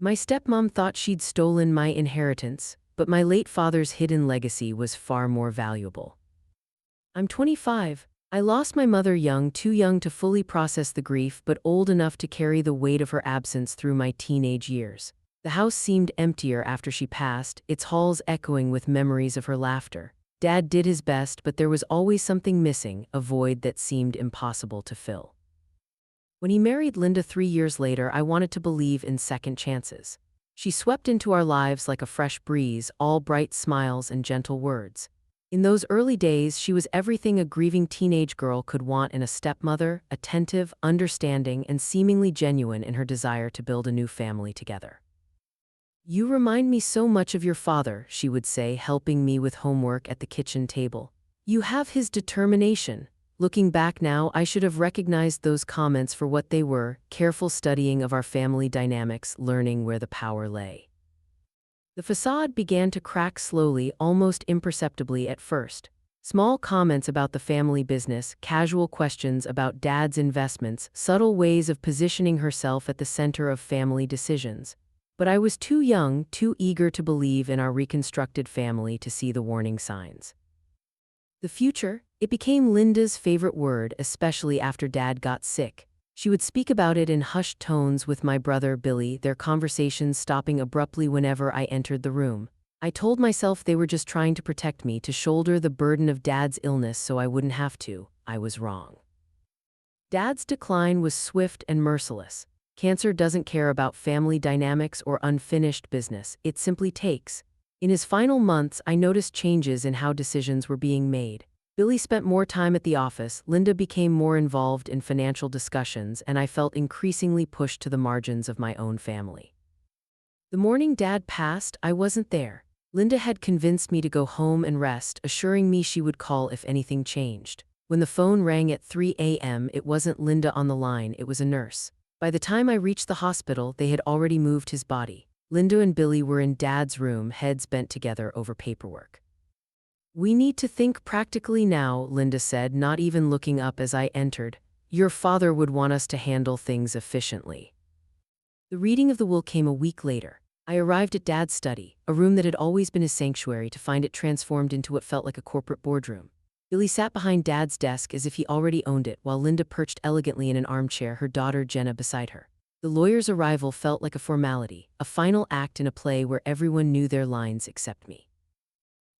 My stepmom thought she'd stolen my inheritance, but my late father's hidden legacy was far more valuable. I'm 25. I lost my mother young, too young to fully process the grief, but old enough to carry the weight of her absence through my teenage years. The house seemed emptier after she passed, its halls echoing with memories of her laughter. Dad did his best, but there was always something missing, a void that seemed impossible to fill. When he married Linda 3 years later, I wanted to believe in second chances. She swept into our lives like a fresh breeze, all bright smiles and gentle words. In those early days, she was everything a grieving teenage girl could want in a stepmother, attentive, understanding, and seemingly genuine in her desire to build a new family together. "You remind me so much of your father," she would say, helping me with homework at the kitchen table. "You have his determination." Looking back now, I should have recognized those comments for what they were: careful studying of our family dynamics, learning where the power lay. The facade began to crack slowly, almost imperceptibly at first. Small comments about the family business, casual questions about Dad's investments, subtle ways of positioning herself at the center of family decisions. But I was too young, too eager to believe in our reconstructed family to see the warning signs. The future, it became Linda's favorite word, especially after Dad got sick. She would speak about it in hushed tones with my brother Billy, their conversations stopping abruptly whenever I entered the room. I told myself they were just trying to protect me, to shoulder the burden of Dad's illness so I wouldn't have to. I was wrong. Dad's decline was swift and merciless. Cancer doesn't care about family dynamics or unfinished business, it simply takes. In his final months, I noticed changes in how decisions were being made. Billy spent more time at the office, Linda became more involved in financial discussions, and I felt increasingly pushed to the margins of my own family. The morning Dad passed, I wasn't there. Linda had convinced me to go home and rest, assuring me she would call if anything changed. When the phone rang at 3 a.m., it wasn't Linda on the line, it was a nurse. By the time I reached the hospital, they had already moved his body. Linda and Billy were in Dad's room, heads bent together over paperwork. "We need to think practically now," Linda said, not even looking up as I entered. "Your father would want us to handle things efficiently." The reading of the will came a week later. I arrived at Dad's study, a room that had always been his sanctuary, to find it transformed into what felt like a corporate boardroom. Billy sat behind Dad's desk as if he already owned it, while Linda perched elegantly in an armchair, her daughter Jenna beside her. The lawyer's arrival felt like a formality, a final act in a play where everyone knew their lines except me.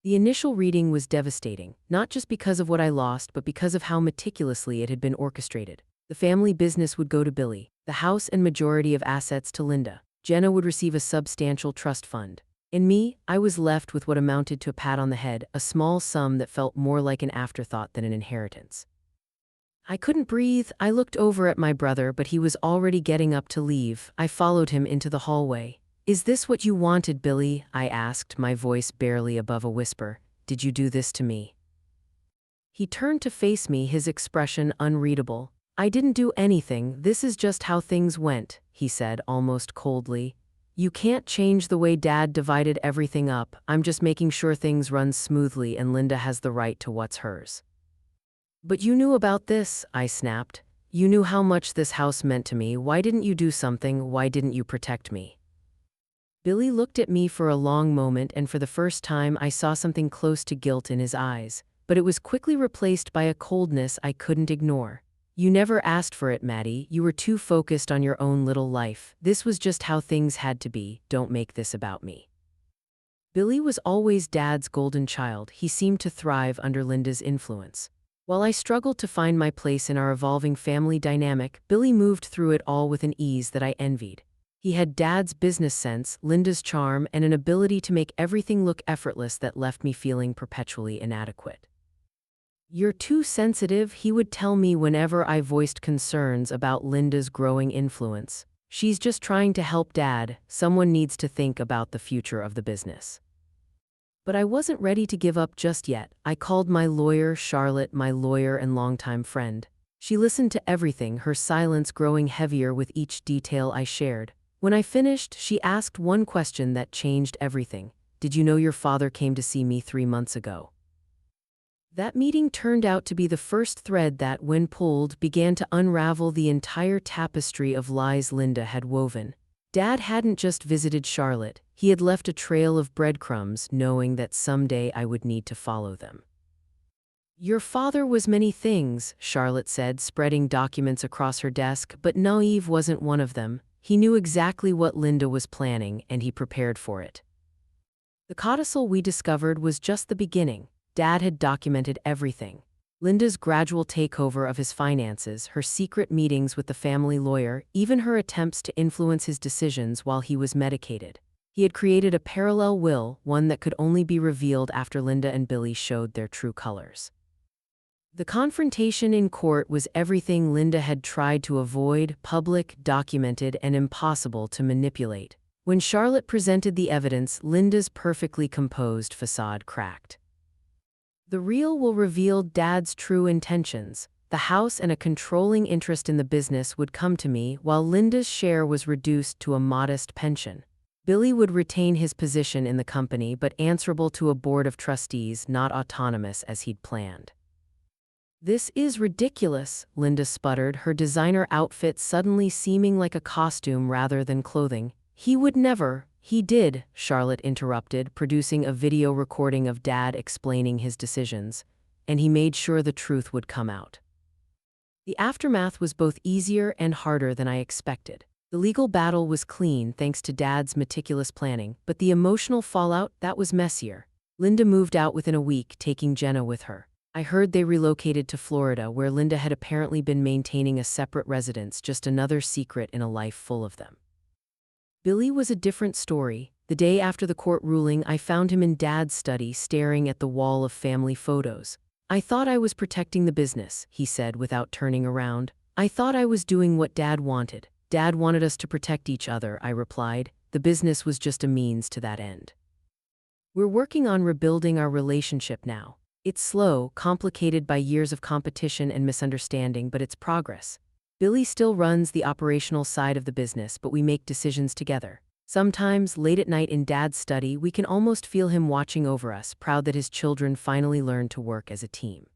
The initial reading was devastating, not just because of what I lost, but because of how meticulously it had been orchestrated. The family business would go to Billy, the house and majority of assets to Linda. Jenna would receive a substantial trust fund. And me, I was left with what amounted to a pat on the head, a small sum that felt more like an afterthought than an inheritance. I couldn't breathe. I looked over at my brother, but he was already getting up to leave. I followed him into the hallway. "Is this what you wanted, Billy?" I asked, my voice barely above a whisper. "Did you do this to me?" He turned to face me, his expression unreadable. "I didn't do anything. This is just how things went," he said almost coldly. "You can't change the way Dad divided everything up. I'm just making sure things run smoothly and Linda has the right to what's hers." "But you knew about this," I snapped. "You knew how much this house meant to me. Why didn't you do something? Why didn't you protect me?" Billy looked at me for a long moment, and for the first time I saw something close to guilt in his eyes, but it was quickly replaced by a coldness I couldn't ignore. "You never asked for it, Maddie. You were too focused on your own little life. This was just how things had to be. Don't make this about me." Billy was always Dad's golden child. He seemed to thrive under Linda's influence. While I struggled to find my place in our evolving family dynamic, Billy moved through it all with an ease that I envied. He had Dad's business sense, Linda's charm, and an ability to make everything look effortless that left me feeling perpetually inadequate. "You're too sensitive," he would tell me whenever I voiced concerns about Linda's growing influence. "She's just trying to help Dad. Someone needs to think about the future of the business." But I wasn't ready to give up just yet. I called my lawyer, Charlotte, my lawyer and longtime friend. She listened to everything, her silence growing heavier with each detail I shared. When I finished, she asked one question that changed everything. "Did you know your father came to see me 3 months ago?" That meeting turned out to be the first thread that, when pulled, began to unravel the entire tapestry of lies Linda had woven. Dad hadn't just visited Charlotte, he had left a trail of breadcrumbs, knowing that someday I would need to follow them. Your father was many things, Charlotte said, spreading documents across her desk, but naive wasn't one of them. He knew exactly what Linda was planning, and he prepared for it. The codicil we discovered was just the beginning. Dad had documented everything. Linda's gradual takeover of his finances, her secret meetings with the family lawyer, even her attempts to influence his decisions while he was medicated. He had created a parallel will, one that could only be revealed after Linda and Billy showed their true colors. The confrontation in court was everything Linda had tried to avoid: public, documented, and impossible to manipulate. When Charlotte presented the evidence, Linda's perfectly composed facade cracked. The real will revealed Dad's true intentions. The house and a controlling interest in the business would come to me, while Linda's share was reduced to a modest pension. Billy would retain his position in the company, but answerable to a board of trustees, not autonomous as he'd planned. This is ridiculous, Linda sputtered, her designer outfit suddenly seeming like a costume rather than clothing. He would never. He did, Charlotte interrupted, producing a video recording of Dad explaining his decisions, and he made sure the truth would come out. The aftermath was both easier and harder than I expected. The legal battle was clean thanks to Dad's meticulous planning, but the emotional fallout, that was messier. Linda moved out within a week, taking Jenna with her. I heard they relocated to Florida, where Linda had apparently been maintaining a separate residence, just another secret in a life full of them. Billy was a different story. The day after the court ruling, I found him in Dad's study, staring at the wall of family photos. I thought I was protecting the business, he said without turning around. I thought I was doing what Dad wanted. Dad wanted us to protect each other, I replied. The business was just a means to that end. We're working on rebuilding our relationship now. It's slow, complicated by years of competition and misunderstanding, but it's progress. Billy still runs the operational side of the business, but we make decisions together. Sometimes, late at night in Dad's study, we can almost feel him watching over us, proud that his children finally learned to work as a team.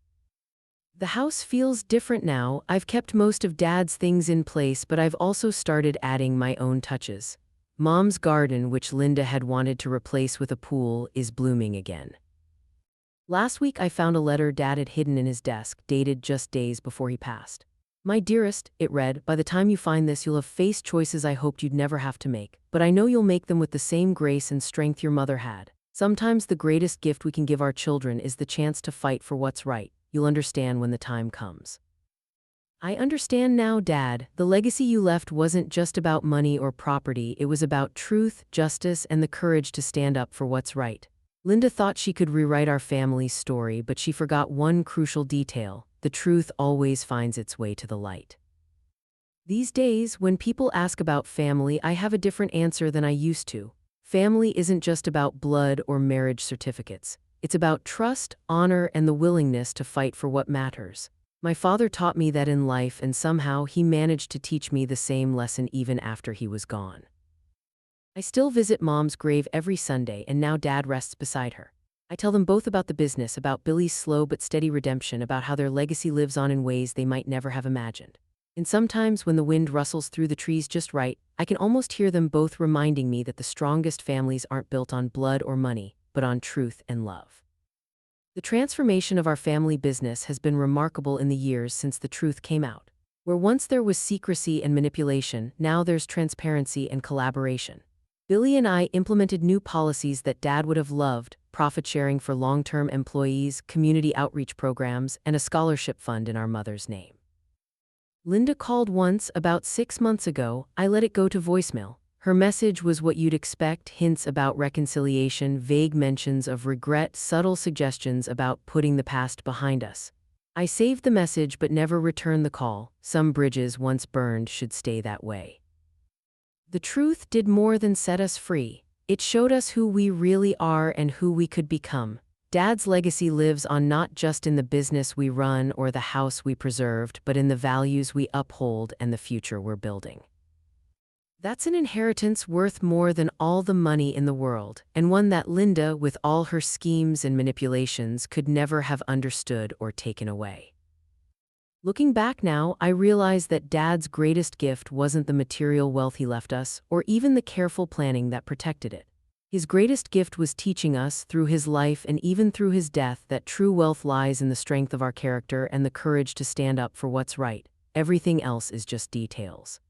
The house feels different now. I've kept most of Dad's things in place, but I've also started adding my own touches. Mom's garden, which Linda had wanted to replace with a pool, is blooming again. Last week I found a letter Dad had hidden in his desk, dated just days before he passed. My dearest, it read, by the time you find this you'll have faced choices I hoped you'd never have to make, but I know you'll make them with the same grace and strength your mother had. Sometimes the greatest gift we can give our children is the chance to fight for what's right. You'll understand when the time comes. I understand now, Dad. The legacy you left wasn't just about money or property, it was about truth, justice, and the courage to stand up for what's right. Linda thought she could rewrite our family's story, but she forgot one crucial detail: the truth always finds its way to the light. These days, when people ask about family, I have a different answer than I used to. Family isn't just about blood or marriage certificates. It's about trust, honor, and the willingness to fight for what matters. My father taught me that in life, and somehow he managed to teach me the same lesson even after he was gone. I still visit Mom's grave every Sunday, and now Dad rests beside her. I tell them both about the business, about Billy's slow but steady redemption, about how their legacy lives on in ways they might never have imagined. And sometimes, when the wind rustles through the trees just right, I can almost hear them both reminding me that the strongest families aren't built on blood or money, but on truth and love. The transformation of our family business has been remarkable in the years since the truth came out. Where once there was secrecy and manipulation, now there's transparency and collaboration. Billy and I implemented new policies that Dad would have loved: profit sharing for long-term employees, community outreach programs, and a scholarship fund in our mother's name. Linda called once, about 6 months ago. I let it go to voicemail. Her message was what you'd expect: hints about reconciliation, vague mentions of regret, subtle suggestions about putting the past behind us. I saved the message but never returned the call. Some bridges once burned should stay that way. The truth did more than set us free. It showed us who we really are and who we could become. Dad's legacy lives on not just in the business we run or the house we preserved, but in the values we uphold and the future we're building. That's an inheritance worth more than all the money in the world, and one that Linda, with all her schemes and manipulations, could never have understood or taken away. Looking back now, I realize that Dad's greatest gift wasn't the material wealth he left us, or even the careful planning that protected it. His greatest gift was teaching us, through his life and even through his death, that true wealth lies in the strength of our character and the courage to stand up for what's right. Everything else is just details.